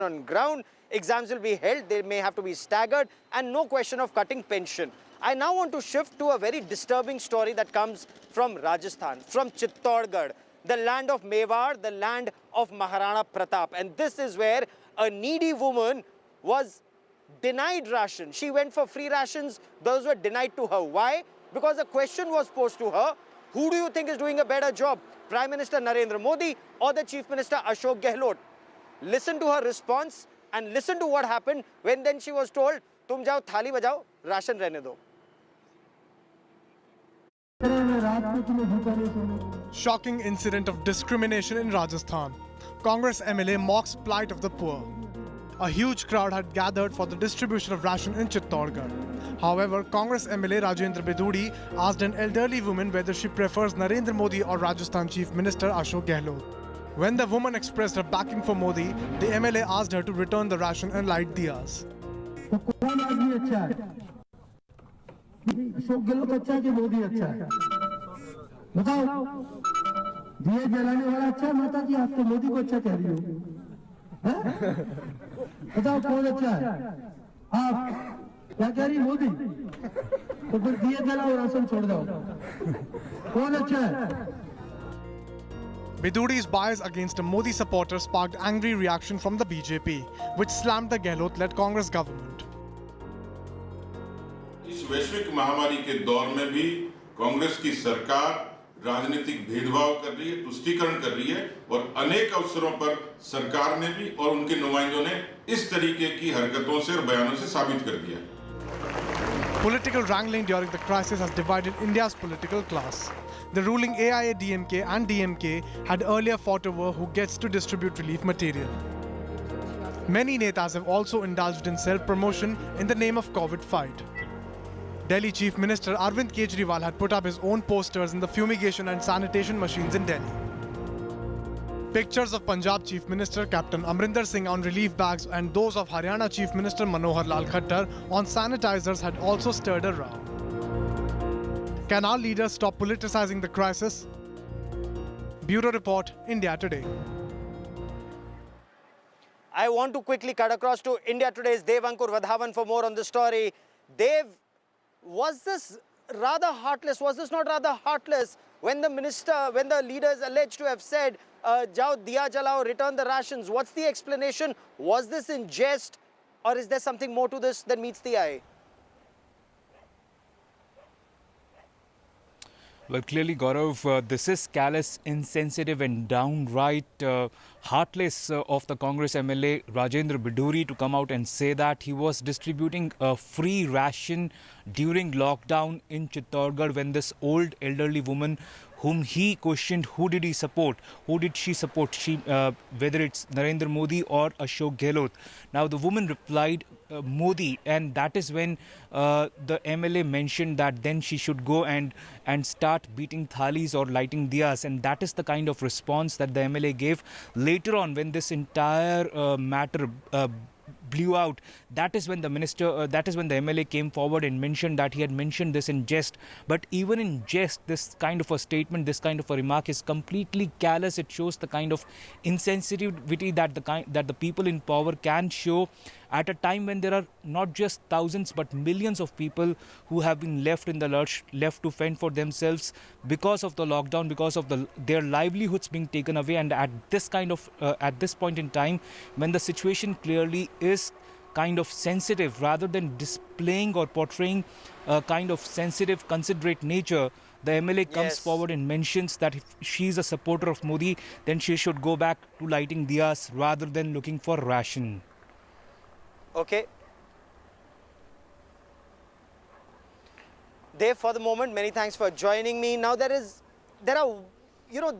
on ground. Exams will be held, they may have to be staggered, and no question of cutting pension. I now want to shift to a very disturbing story that comes from Rajasthan, from Chittorgarh, the land of Mewar, the land of Maharana Pratap. And this is where a needy woman was denied ration. She went for free rations, those were denied to her. Why? Because a question was posed to her, who do you think is doing a better job? Prime Minister Narendra Modi or the Chief Minister Ashok Gehlot? Listen to her response and listen to what happened when then she was told, tum jao thali bajao, ration rehne do. Shocking incident of discrimination in Rajasthan. Congress MLA mocks plight of the poor. A huge crowd had gathered for the distribution of ration in Chittorgarh. However, Congress MLA Rajendra Bidhudi asked an elderly woman whether she prefers Narendra Modi or Rajasthan Chief Minister Ashok Gehlot. When the woman expressed her backing for Modi, the MLA asked her to return the ration and light diyas. Ashok Gehlot अच्छा है कि मोदी अच्छा है? बताओ, दिए जलाने वाला अच्छा है माता जी? आप तो मोदी को अच्छा कह रही हो, बताओ कौन अच्छा है? आप क्या कह रही? मोदी? तो फिर दिए जलाओ, राशन छोड़ दो, कौन अच्छा है? Bidhudi's bias against a Modi supporter sparked angry reaction from the BJP, which slammed the Gehlot-led Congress government. इस वैश्विक महामारी के दौर में भी कांग्रेस की सरकार राजनीतिक भेदभाव कर रही है, तुष्टीकरण कर रही है और अनेक अवसरों पर सरकार ने भी और उनके नुमाइंदों ने इस तरीके की हरकतों से और बयानों से साबित कर दिया। Political wrangling during the crisis has divided India's political class. The ruling AIADMK and DMK had earlier fought over who gets to distribute relief material. Many netas have also indulged in self-promotion in the name of COVID fight. Delhi Chief Minister Arvind Kejriwal had put up his own posters in the fumigation and sanitation machines in Delhi. Pictures of Punjab Chief Minister Captain Amrinder Singh on relief bags and those of Haryana Chief Minister Manohar Lal Khattar on sanitizers had also stirred a row. Can our leaders stop politicizing the crisis? Bureau Report, India Today. I want to quickly cut across to India Today's Dev Ankur Vadhavan for more on this story. Dev, was this rather heartless? Was this not rather heartless when the leaders alleged to have said, jao diya jalao, return the rations? What's the explanation? Was this in jest or is there something more to this than meets the eye? Well, clearly, Gaurav, this is callous, insensitive and downright heartless of the Congress MLA Rajendra Bidhudi to come out and say that he was distributing a free ration during lockdown in Chittorgarh when this old elderly woman whom he questioned, who did he support? Who did she support? Whether it's Narendra Modi or Ashok Gehlot. Now, the woman replied, Modi, and that is when the MLA mentioned that then she should go and start beating thalis or lighting diyas, and that is the kind of response that the MLA gave. Later on, when this entire matter blew out, that is when the MLA came forward and mentioned that he had mentioned this in jest. But even in jest, this kind of a statement, this kind of a remark is completely callous. It shows the kind of insensitivity that the people in power can show at a time when there are not just thousands but millions of people who have been left in the lurch, left to fend for themselves because of the lockdown, because of their livelihoods being taken away. And at this point in time, when the situation clearly is kind of sensitive, rather than displaying or portraying a kind of sensitive, considerate nature, the MLA comes forward and mentions that if she is a supporter of Modi, then she should go back to lighting diyas rather than looking for ration. Okay. Dev, for the moment, many thanks for joining me. Now there are